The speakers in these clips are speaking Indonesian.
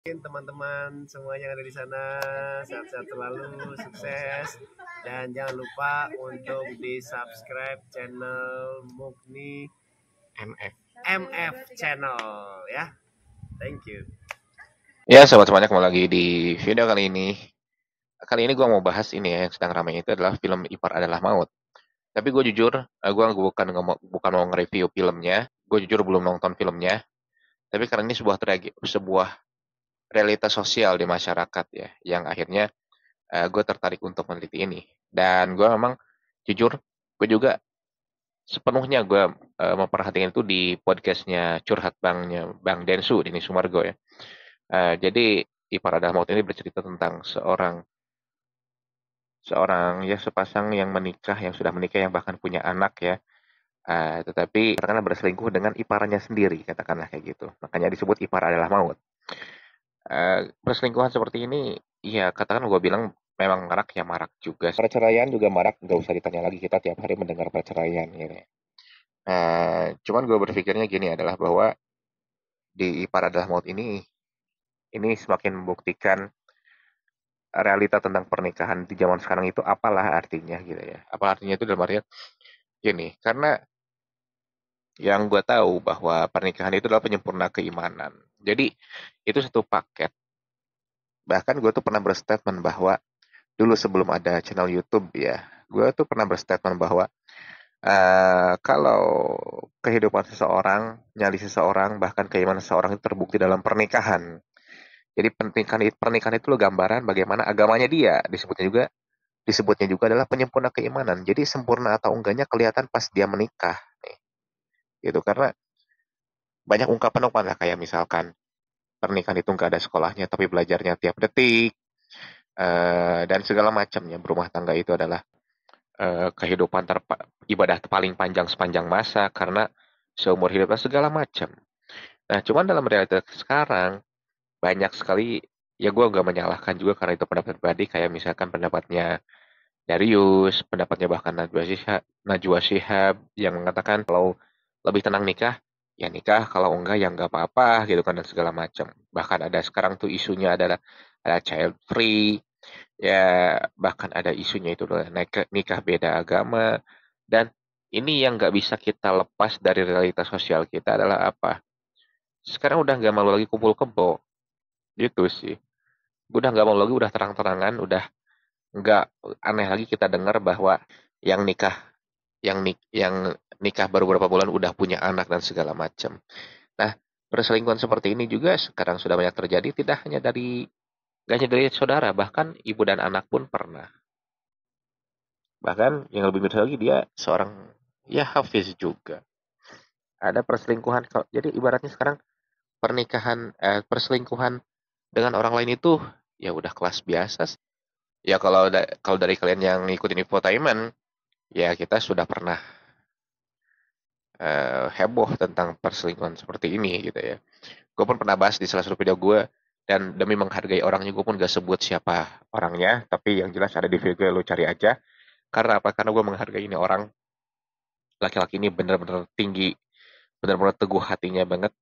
teman-teman semua yang ada di sana, sehat-sehat selalu, sukses, dan jangan lupa untuk di subscribe channel Mukni MF channel ya. Thank you. Ya, sobat semuanya, kembali lagi di video kali ini. Kali ini gue mau bahas ini ya, yang sedang ramai itu adalah film Ipar Adalah Maut. Tapi gue jujur, gue bukan mau nge-review filmnya. Gue jujur belum nonton filmnya. Tapi karena ini sebuah realitas sosial di masyarakat ya, yang akhirnya gue tertarik untuk meneliti ini. Dan gue memang jujur, gue juga sepenuhnya gue memperhatikan itu di podcastnya Curhat Bang Densu, Denny Sumargo ya. Jadi Ipar Adalah Maut ini bercerita tentang seorang seorang ya sepasang yang sudah menikah yang bahkan punya anak ya, tetapi karena berselingkuh dengan iparnya sendiri, katakanlah kayak gitu. Makanya disebut ipar adalah maut. Perselingkuhan seperti ini, ya katakan gue bilang memang marak ya marak juga. Perceraian juga marak, nggak usah ditanya lagi, kita tiap hari mendengar perceraian gitu ya. Cuman gue berpikirnya gini adalah bahwa di ipar adalah maut ini semakin membuktikan realita tentang pernikahan di zaman sekarang itu apalah artinya gitu ya. Apa artinya itu dalam artian gini, karena yang gue tahu bahwa pernikahan itu adalah penyempurna keimanan. Jadi itu satu paket. Bahkan gue tuh pernah berstatement bahwa dulu sebelum ada channel YouTube ya, gue tuh pernah berstatement bahwa kalau kehidupan seseorang, nyali seseorang, bahkan keimanan seseorang itu terbukti dalam pernikahan. Jadi pernikahan itu loh gambaran bagaimana agamanya dia. Disebutnya juga adalah penyempurna keimanan. Jadi sempurna atau enggaknya kelihatan pas dia menikah. Nih, gitu karena banyak ungkapan-ungkapan lah kayak misalkan pernikahan itu nggak ada sekolahnya tapi belajarnya tiap detik, dan segala macamnya. Berumah tangga itu adalah kehidupan ibadah paling panjang sepanjang masa karena seumur hiduplah segala macam. Nah, cuman dalam realitas sekarang banyak sekali, ya gue gak menyalahkan juga karena itu pendapat pribadi, kayak misalkan pendapatnya Darius, pendapatnya bahkan Najwa Shihab yang mengatakan kalau lebih tenang nikah, ya nikah, kalau enggak ya enggak apa-apa gitu kan dan segala macam. Bahkan ada sekarang tuh isunya adalah ada child free, ya bahkan ada isunya itu adalah nikah beda agama. Dan ini yang nggak bisa kita lepas dari realitas sosial kita adalah apa? Sekarang udah nggak malu lagi kumpul kebo, gitu sih. Udah nggak malu lagi, udah terang-terangan, udah nggak aneh lagi kita dengar bahwa yang nikah yang nikah baru beberapa bulan udah punya anak dan segala macam. Nah, perselingkuhan seperti ini juga sekarang sudah banyak terjadi, tidak hanya dari gak hanya dari saudara, bahkan ibu dan anak pun pernah. Bahkan yang lebih miris lagi, dia seorang ya hafiz juga. Ada perselingkuhan, jadi ibaratnya sekarang perselingkuhan dengan orang lain itu ya udah kelas biasa sih. Ya kalau dari kalian yang ngikutin infotainment, ya kita sudah pernah heboh tentang perselingkuhan seperti ini gitu ya. Gue pun pernah bahas di salah satu video gue, dan demi menghargai orangnya gue pun gak sebut siapa orangnya, tapi yang jelas ada di video lo cari aja. Karena apa? Karena gue menghargai ini orang, laki-laki ini bener-bener tinggi, bener-bener teguh hatinya banget,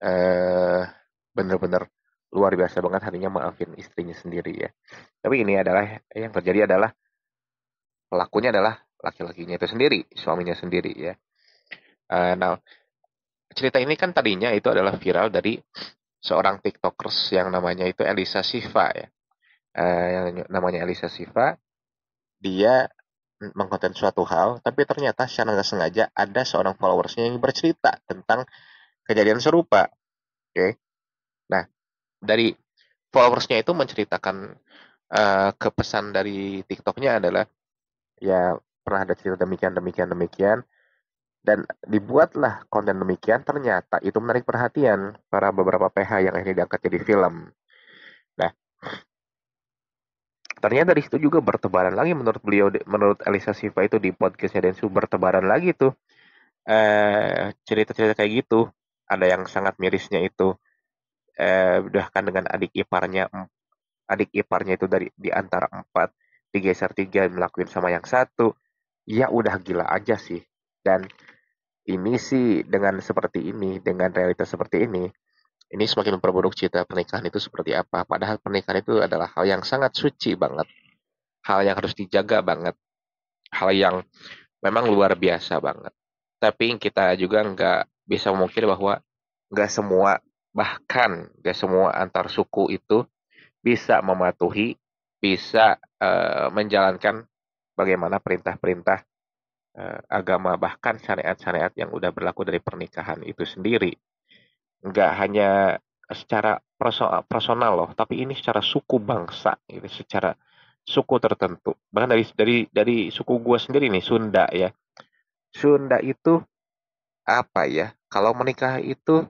eh bener-bener luar biasa banget hatinya maafin istrinya sendiri ya. Tapi ini adalah yang terjadi adalah pelakunya adalah laki-lakinya itu sendiri, suaminya sendiri ya. Nah, cerita ini kan tadinya itu adalah viral dari seorang TikTokers yang namanya itu Elisa Siva ya. Yang namanya Elisa Siva, dia mengkonten suatu hal, tapi ternyata secara nggak sengaja ada seorang followersnya yang bercerita tentang kejadian serupa. Oke, nah dari followersnya itu menceritakan ke pesan dari TikToknya adalah ya pernah ada cerita demikian demikian demikian, dan dibuatlah konten demikian. Ternyata itu menarik perhatian para beberapa PH yang akhirnya diangkat jadi film. Nah, ternyata dari situ juga bertebaran lagi, menurut Elisa Siva itu di podcastnya Densu, bertebaran lagi tuh cerita-cerita kayak gitu. Ada yang sangat mirisnya itu bahkan dengan adik iparnya itu di antara empat digeser tiga melakukan sama yang satu. Ya udah gila aja sih. Dan ini sih dengan seperti ini, dengan realitas seperti ini, Ini semakin memperburuk cita pernikahan itu seperti apa. Padahal pernikahan itu adalah hal yang sangat suci banget. Hal yang harus dijaga banget. Hal yang memang luar biasa banget. Tapi kita juga nggak bisa memungkiri bahwa nggak semua, bahkan nggak semua antar suku itu bisa mematuhi, bisa menjalankan bagaimana perintah-perintah agama, bahkan syariat-syariat yang udah berlaku dari pernikahan itu sendiri. Nggak hanya secara personal loh, tapi ini secara suku bangsa, gitu, secara suku tertentu. Bahkan dari suku gua sendiri nih, Sunda ya. Sunda itu apa ya? Kalau menikah itu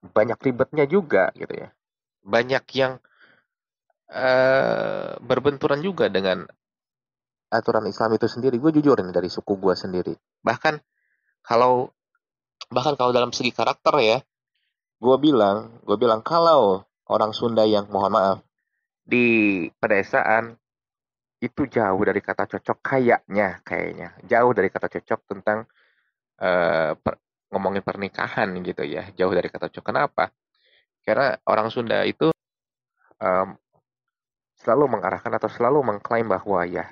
banyak ribetnya juga gitu ya. Banyak yang berbenturan juga dengan aturan Islam itu sendiri. Gue jujur ini dari suku gue sendiri. Kalau bahkan kalau dalam segi karakter ya, gue bilang kalau orang Sunda yang mohon maaf di pedesaan itu jauh dari kata cocok kayaknya jauh dari kata cocok tentang ngomongin pernikahan gitu ya, jauh dari kata cocok. Kenapa? Karena orang Sunda itu em, selalu mengarahkan atau selalu mengklaim bahwa ya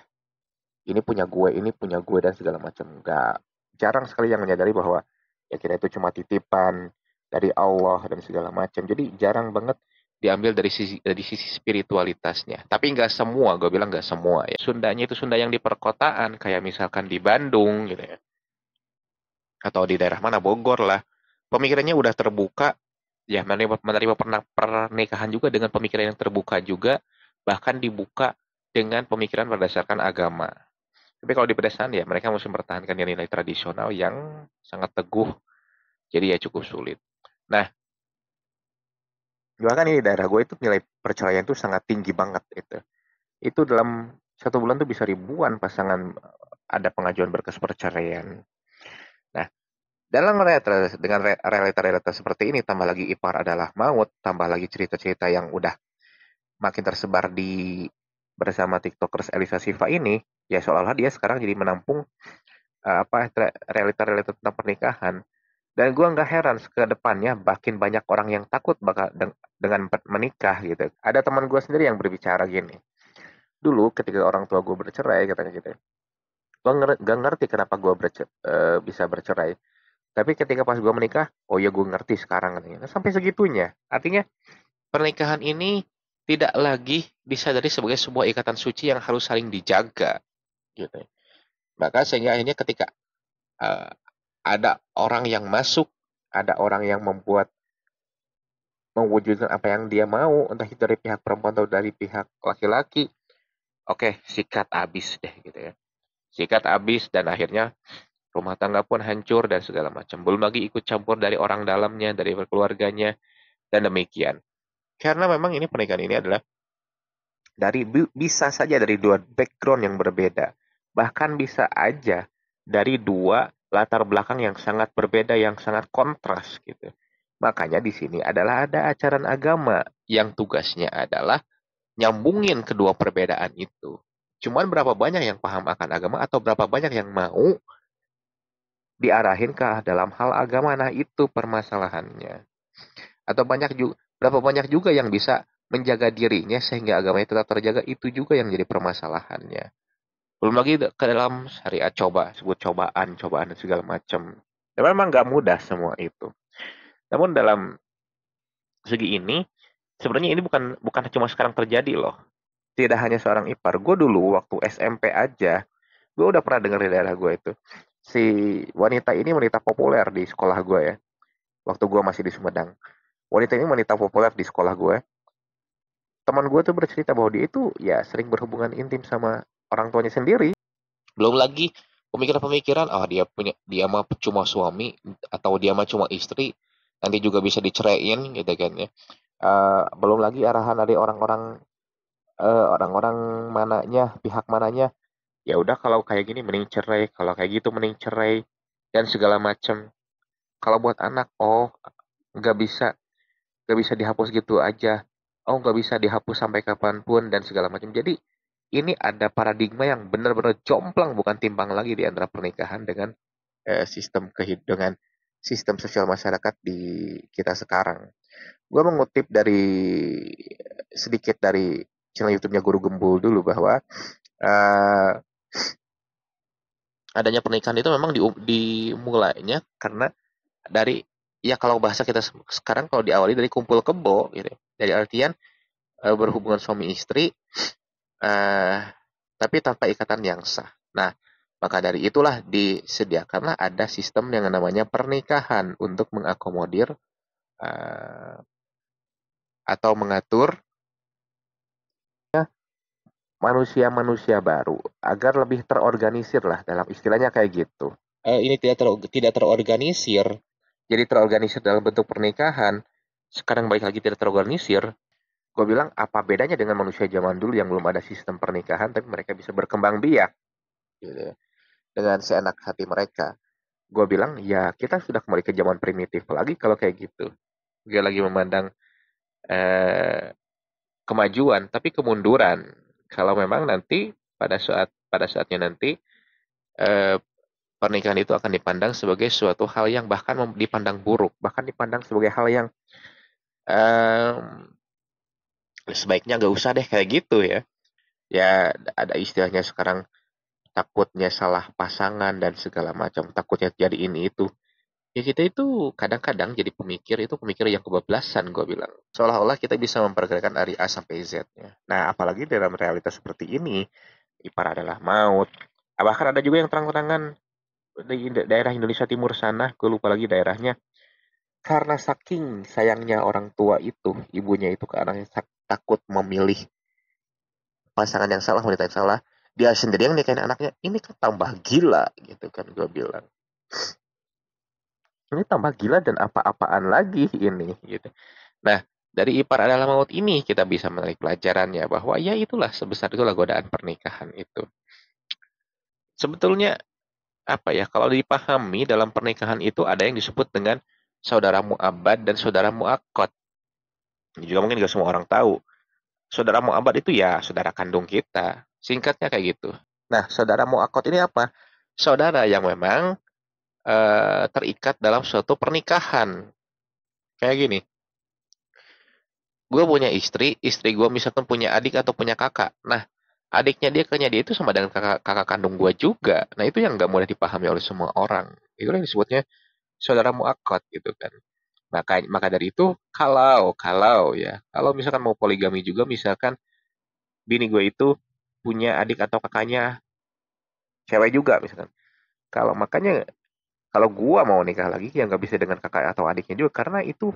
ini punya gue dan segala macam. Nggak, jarang sekali yang menyadari bahwa ya kita itu cuma titipan dari Allah dan segala macam. Jadi jarang banget diambil dari sisi spiritualitasnya. Tapi nggak semua, gue bilang nggak semua ya. Sundanya itu Sunda yang di perkotaan, kayak misalkan di Bandung gitu ya, atau di daerah mana Bogor lah. Pemikirannya udah terbuka, ya menerima pernikahan juga dengan pemikiran yang terbuka juga, bahkan dibuka dengan pemikiran berdasarkan agama. Tapi kalau di pedesaan ya mereka mesti mempertahankan nilai tradisional yang sangat teguh, jadi ya cukup sulit. Nah, bahkan ini daerah gue itu nilai perceraian itu sangat tinggi banget itu. Itu dalam 1 bulan tuh bisa ribuan pasangan ada pengajuan berkas perceraian. Nah, dalam dengan realita-realita seperti ini, tambah lagi ipar adalah maut, tambah lagi cerita-cerita yang udah makin tersebar di bersama TikTokers Elisa Siva ini, ya seolah-olah dia sekarang jadi menampung apa realita-realita tentang pernikahan. Dan gue nggak heran ke depannya makin banyak orang yang takut bakal dengan menikah gitu. Ada teman gue sendiri yang berbicara gini. Dulu ketika orang tua gue bercerai katanya gitu. Gue nggak ngerti kenapa gue bisa bercerai. Tapi ketika pas gue menikah, oh ya gue ngerti sekarang katanya. Nah, sampai segitunya. Artinya pernikahan ini tidak lagi disadari sebagai sebuah ikatan suci yang harus saling dijaga gitu. Maka sehingga akhirnya ketika uh, ada orang yang masuk, ada orang yang mewujudkan apa yang dia mau, entah itu dari pihak perempuan atau dari pihak laki-laki, oke, sikat habis deh gitu ya. Sikat habis dan akhirnya rumah tangga pun hancur dan segala macam. Belum lagi ikut campur dari orang dalamnya, dari keluarganya, dan demikian. Karena memang ini pernikahan ini adalah bisa saja dari dua background yang berbeda. Bahkan bisa aja dari dua latar belakang yang sangat berbeda, yang sangat kontras gitu. Makanya di sini adalah ada ajaran agama yang tugasnya adalah nyambungin kedua perbedaan itu. Cuman berapa banyak yang paham akan agama atau berapa banyak yang mau diarahin ke dalam hal agama, nah itu permasalahannya. Atau berapa banyak juga yang bisa menjaga dirinya sehingga agamanya tetap terjaga, itu juga yang jadi permasalahannya. Belum lagi ke dalam syariat sebut cobaan dan segala macam. Dan memang nggak mudah semua itu. Namun dalam segi ini, sebenarnya ini bukan bukan cuma sekarang terjadi loh. Tidak hanya seorang ipar. Gue dulu waktu SMP aja, gue udah pernah denger di daerah gue itu. Si wanita ini wanita populer di sekolah gue ya. Waktu gue masih di Sumedang. Wanita ini wanita populer di sekolah gue. Teman gue tuh bercerita bahwa dia itu ya sering berhubungan intim sama orang tuanya sendiri. Belum lagi pemikiran-pemikiran, dia mah cuma suami atau dia mah cuma istri, nanti juga bisa diceraiin gitu kan ya. Belum lagi arahan dari orang-orang mananya, pihak mananya, ya udah kalau kayak gini mending cerai, kalau kayak gitu mending cerai dan segala macam. Kalau buat anak, oh nggak bisa nggak bisa dihapus gitu aja. Oh nggak bisa dihapus sampai kapanpun dan segala macam. Jadi ini ada paradigma yang benar-benar jomplang bukan timpang lagi di antara pernikahan dengan sistem kehidupan sistem sosial masyarakat di kita sekarang. Gue mengutip dari sedikit dari channel YouTube-nya Guru Gembul dulu bahwa uh, adanya pernikahan itu memang dimulainya karena dari, ya kalau bahasa kita sekarang kalau diawali dari kumpul kebo gitu. Dari artian berhubungan suami istri uh, tapi tanpa ikatan yang sah. Nah, maka dari itulah disediakanlah ada sistem yang namanya pernikahan untuk mengakomodir uh, atau mengatur manusia-manusia baru agar lebih terorganisir lah dalam istilahnya kayak gitu. Ini tidak terorganisir, jadi terorganisir dalam bentuk pernikahan. Sekarang balik lagi tidak terorganisir. Gue bilang apa bedanya dengan manusia zaman dulu yang belum ada sistem pernikahan tapi mereka bisa berkembang biak gitu, dengan seenak hati mereka. Gue bilang ya kita sudah kembali ke zaman primitif lagi kalau kayak gitu. Dia lagi memandang eh, kemajuan tapi kemunduran. Kalau memang nanti pada saatnya nanti eh, pernikahan itu akan dipandang sebagai suatu hal yang bahkan dipandang buruk, bahkan dipandang sebagai hal yang eh, sebaiknya nggak usah deh kayak gitu ya. Ya ada istilahnya sekarang takutnya salah pasangan dan segala macam, takutnya jadi ini itu. Ya kita itu kadang-kadang jadi pemikir yang kebablasan gue bilang. Seolah-olah kita bisa memperkirakan dari A sampai Z-nya. Nah, apalagi dalam realitas seperti ini, ipar adalah maut. Bahkan ada juga yang terang-terangan di daerah Indonesia Timur sana, gue lupa lagi daerahnya. Karena saking sayangnya orang tua itu, ibunya itu ke anaknya takut memilih pasangan yang salah, wanita yang salah, dia sendiri yang nikahin anaknya, ini kan tambah gila gitu kan gue bilang. Ini tambah gila dan apa-apaan lagi ini gitu. Nah, dari ipar adalah maut ini kita bisa menarik pelajarannya bahwa ya itulah sebesar itulah godaan pernikahan itu. Sebetulnya apa ya, kalau dipahami dalam pernikahan itu ada yang disebut dengan saudara mu'abad dan saudara mu'akot. Ini juga mungkin gak semua orang tahu. Saudara mu'abad itu ya saudara kandung kita. Singkatnya kayak gitu. Nah, saudara mu'akot ini apa? Saudara yang memang terikat dalam suatu pernikahan. Kayak gini, gue punya istri gue misalkan punya adik atau punya kakak. Nah, adiknya dia itu sama dengan kakak kandung gue juga. Nah, itu yang nggak mudah dipahami oleh semua orang. Itu yang disebutnya saudara muakkad gitu kan. Maka dari itu, kalau misalkan mau poligami juga, misalkan bini gue itu punya adik atau kakaknya cewek juga misalkan. Kalau makanya kalau gue mau nikah lagi ya nggak bisa dengan kakak atau adiknya juga karena itu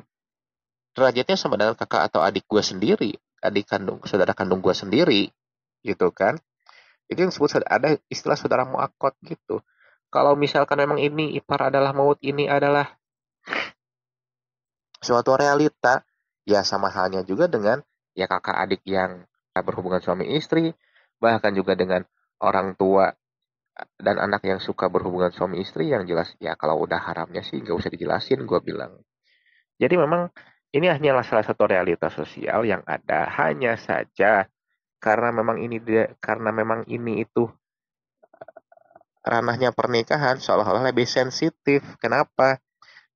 derajatnya sama dengan kakak atau adik gue sendiri, adik kandung, saudara kandung gue sendiri, gitu kan. Itu yang disebut ada istilah saudara muakot gitu. Kalau misalkan memang ini ipar adalah maut, ini adalah suatu realita, ya sama halnya juga dengan ya kakak adik yang berhubungan suami istri, bahkan juga dengan orang tua dan anak yang suka berhubungan suami istri yang jelas ya kalau udah haramnya sih nggak usah dijelasin gue bilang. Jadi memang ini hanyalah salah satu realitas sosial yang ada. Hanya saja karena memang ini itu ranahnya pernikahan seolah-olah lebih sensitif. Kenapa?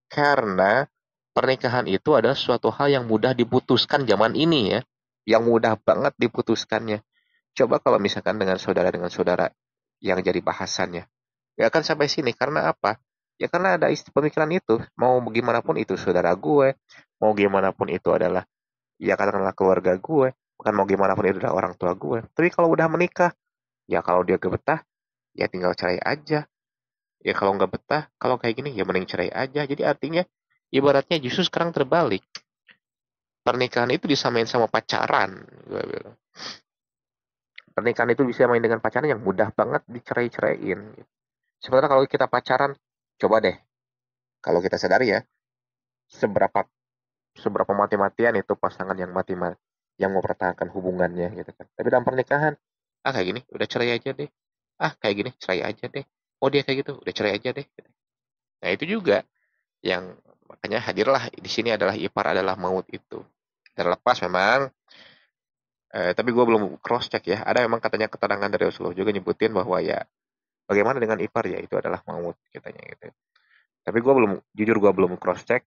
Karena pernikahan itu adalah suatu hal yang mudah diputuskan zaman ini ya. Yang mudah banget diputuskannya. Coba kalau misalkan dengan saudara yang jadi bahasannya. Ya kan sampai sini. Karena apa? Ya karena ada pemikiran itu. Mau gimana pun itu saudara gue. Mau gimana pun itu adalah ya katakanlah keluarga gue, bukan mau gimana pun itu adalah orang tua gue. Tapi kalau udah menikah, ya kalau dia gak betah, ya tinggal cerai aja. Ya kalau nggak betah, kalau kayak gini ya mending cerai aja. Jadi artinya ibaratnya justru sekarang terbalik. Pernikahan itu disamain sama pacaran. Gue bilang. Pernikahan itu bisa main dengan pacaran yang mudah banget dicerai-ceraiin. Sementara kalau kita pacaran, coba deh, kalau kita sadari ya, seberapa seberapa mati-matian itu pasangan yang yang mau mempertahankan hubungannya gitu kan. Tapi dalam pernikahan, kayak gini, udah cerai aja deh. Kayak gini, cerai aja deh. Oh dia kayak gitu, udah cerai aja deh. Nah itu juga yang makanya hadirlah di sini adalah ipar adalah maut itu. Terlepas memang, tapi gue belum cross check ya. Ada memang katanya keterangan dari Rasulullah juga nyebutin bahwa ya bagaimana dengan ipar ya itu adalah maut katanya gitu. Tapi jujur gue belum cross check.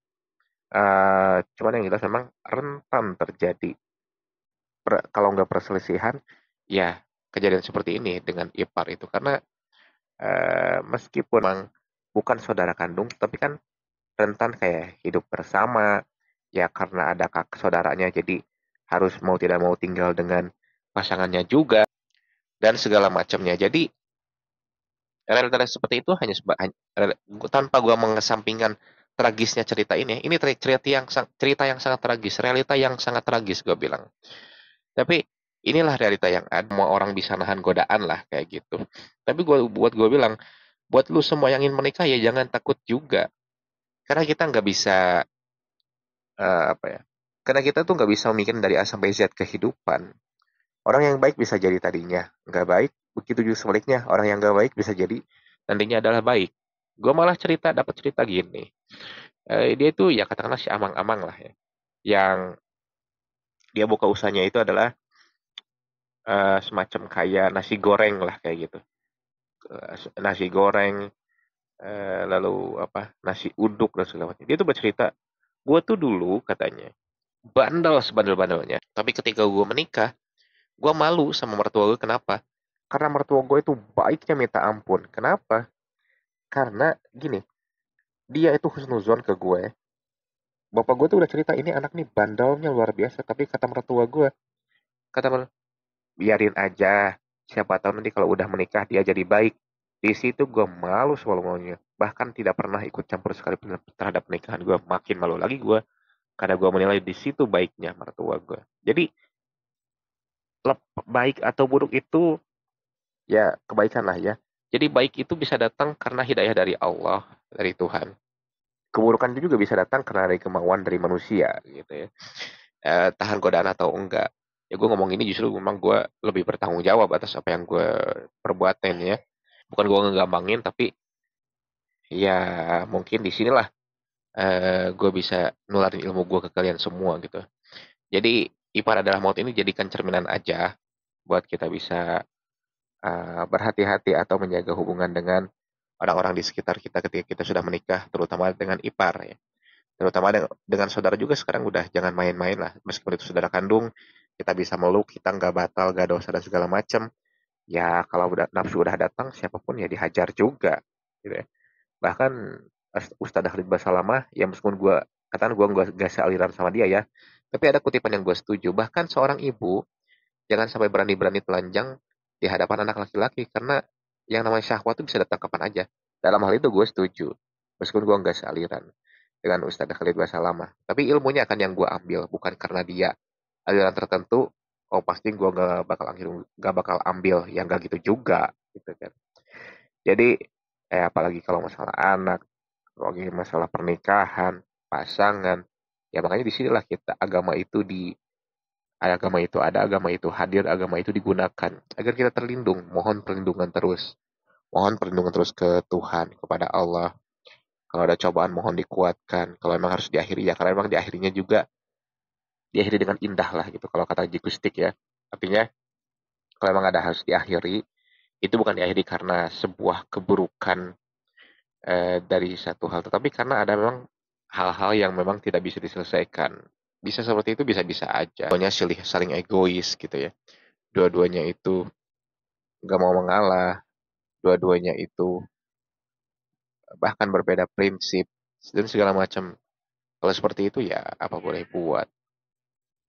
Cuman yang jelas memang rentan terjadi kalau nggak perselisihan, ya kejadian seperti ini dengan ipar itu karena meskipun memang bukan saudara kandung, tapi kan rentan kayak hidup bersama, ya karena ada kakak saudaranya jadi harus mau tidak mau tinggal dengan pasangannya juga dan segala macamnya. Jadi realita seperti itu tanpa gua mengesampingkan tragisnya cerita ini cerita yang sangat tragis, realita yang sangat tragis gua bilang. Tapi inilah realita yang ada. Semua orang bisa nahan godaan lah kayak gitu. Tapi buat gue bilang, buat lu semua yang ingin menikah ya jangan takut juga. Karena kita nggak bisa apa ya? Karena kita tuh nggak bisa mikirin dari A sampai Z kehidupan. Orang yang baik bisa jadi tadinya nggak baik, begitu juga sebaliknya orang yang nggak baik bisa jadi nantinya adalah baik. Gue malah dapat cerita gini. Dia itu ya katakanlah si amang-amang lah ya, yang dia buka usahanya itu adalah semacam kayak nasi goreng lah kayak gitu. Nasi goreng, lalu apa nasi uduk dan segala macam. Dia tuh bercerita, gue tuh dulu katanya bandel sebandel-bandelnya. Tapi ketika gue menikah, gue malu sama mertua gue. Kenapa? Karena mertua gue itu baiknya minta ampun. Kenapa? Karena gini, dia itu husnuzon ke gue. Bapak gue tuh udah cerita ini anak nih bandelnya luar biasa. Tapi kata mertua gue, biarin aja. Siapa tahu nanti kalau udah menikah dia jadi baik. Di situ gue malu soal maunya. Bahkan tidak pernah ikut campur sekalipun terhadap pernikahan gue. Makin malu lagi gue. Karena gue menilai di situ baiknya mertua gue. Jadi baik atau buruk itu ya kebaikan lah ya. Jadi baik itu bisa datang karena hidayah dari Allah, dari Tuhan. Keburukan itu juga bisa datang karena dari kemauan dari manusia gitu ya. Tahan godaan atau enggak. Ya gue ngomong ini justru memang gue lebih bertanggung jawab atas apa yang gue perbuatin ya. Bukan gue ngegampangin tapi ya mungkin di sinilah gue bisa nularin ilmu gue ke kalian semua gitu. Jadi ipar adalah maut ini jadikan cerminan aja buat kita bisa berhati-hati atau menjaga hubungan dengan orang-orang di sekitar kita ketika kita sudah menikah, terutama dengan ipar ya. Terutama dengan saudara juga sekarang udah jangan main-main lah. Meskipun itu saudara kandung, kita bisa meluk, kita nggak batal, nggak dosa dan segala macam. Ya kalau nafsu udah datang, siapapun ya dihajar juga. Gitu ya. Bahkan Ustadz Khalid Basalamah, ya meskipun gue katakan gue nggak sealiran sama dia ya, tapi ada kutipan yang gue setuju. Bahkan seorang ibu jangan sampai berani-berani telanjang di hadapan anak laki-laki karena yang namanya syahwat itu bisa datang kapan aja. Dalam hal itu gue setuju. Meskipun gue nggak sealiran dengan Ustadz Khalid Basalamah. Tapi ilmunya akan yang gue ambil, bukan karena dia aliran tertentu. Oh pasti gue nggak bakal ambil yang gak gitu juga, gitu kan. Jadi apalagi kalau masalah anak, apalagi masalah pernikahan, pasangan, ya makanya disinilah kita agama itu ada, agama itu hadir, agama itu digunakan agar kita terlindung. Mohon perlindungan terus. Mohon perlindungan terus ke Tuhan, kepada Allah. Kalau ada cobaan mohon dikuatkan. Kalau memang harus diakhiri ya karena memang diakhirinya juga diakhiri dengan indah lah gitu. Kalau kata Jikustik ya. Artinya kalau memang ada harus diakhiri, itu bukan diakhiri karena sebuah keburukan dari satu hal, tetapi karena ada memang hal-hal yang memang tidak bisa diselesaikan. Bisa seperti itu bisa-bisa aja. Pokoknya saling egois gitu ya. Dua-duanya itu nggak mau mengalah, dua-duanya itu bahkan berbeda prinsip dan segala macam. Kalau seperti itu ya apa boleh buat.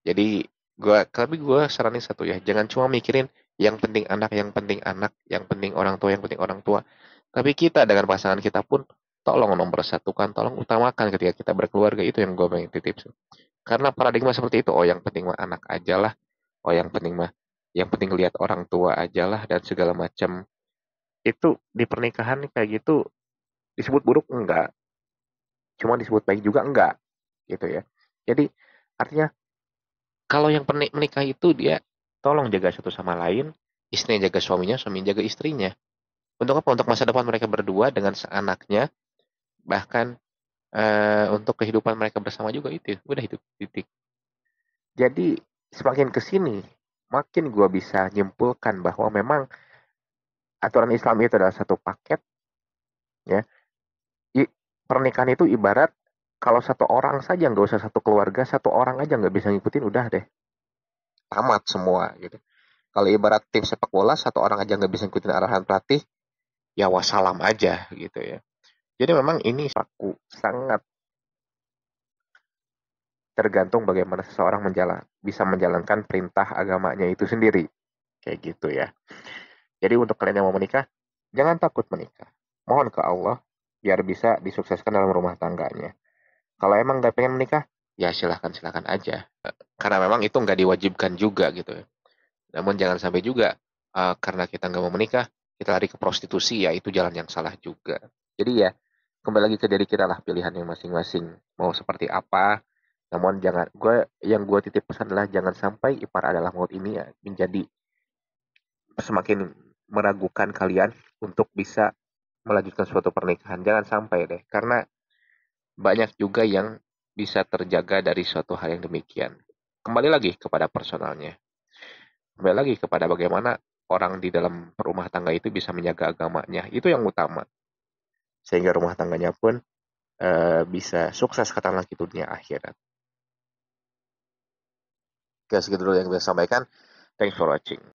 Jadi gue saranin satu ya, jangan cuma mikirin yang penting anak, yang penting anak, yang penting orang tua, yang penting orang tua. Tapi kita dengan pasangan kita pun tolong nomor satukan, tolong utamakan ketika kita berkeluarga itu yang gue pengen titip. Karena paradigma seperti itu, oh yang penting mah anak aja lah, oh yang penting lihat orang tua aja lah dan segala macam. Itu di pernikahan kayak gitu disebut buruk enggak, cuma disebut baik juga enggak, gitu ya. Jadi artinya kalau yang menikah itu dia tolong jaga satu sama lain, istrinya jaga suaminya, suami jaga istrinya. Untuk apa? Untuk masa depan mereka berdua dengan seanaknya, bahkan untuk kehidupan mereka bersama juga itu. Udah itu titik. Jadi semakin ke sini, makin gue bisa nyimpulkan bahwa memang aturan Islam itu adalah satu paket, ya. pernikahan itu ibarat kalau satu orang saja, nggak usah satu keluarga, satu orang aja nggak bisa ngikutin, udah deh, tamat semua gitu. Kalau ibarat tim sepak bola, satu orang aja nggak bisa ngikutin arahan pelatih, ya wassalam aja gitu ya. Jadi memang ini aku sangat tergantung bagaimana seseorang bisa menjalankan perintah agamanya itu sendiri. Kayak gitu ya. Jadi untuk kalian yang mau menikah, jangan takut menikah. Mohon ke Allah biar bisa disukseskan dalam rumah tangganya. Kalau emang nggak pengen menikah, ya silahkan aja. Karena memang itu nggak diwajibkan juga gitu ya. Namun jangan sampai juga karena kita nggak mau menikah, kita lari ke prostitusi, ya itu jalan yang salah juga. Jadi ya kembali lagi ke diri kita lah, pilihan yang masing-masing mau seperti apa. Namun gue titip pesan adalah jangan sampai ipar adalah maut ini ya menjadi semakin meragukan kalian untuk bisa melanjutkan suatu pernikahan. Jangan sampai deh, karena banyak juga yang bisa terjaga dari suatu hal yang demikian. Kembali lagi kepada personalnya. Kembali lagi kepada bagaimana orang di dalam rumah tangga itu bisa menjaga agamanya. Itu yang utama. Sehingga rumah tangganya pun bisa sukses katakanlah di dunia akhirat. Oke, segitu dulu yang bisa sampaikan. Thanks for watching.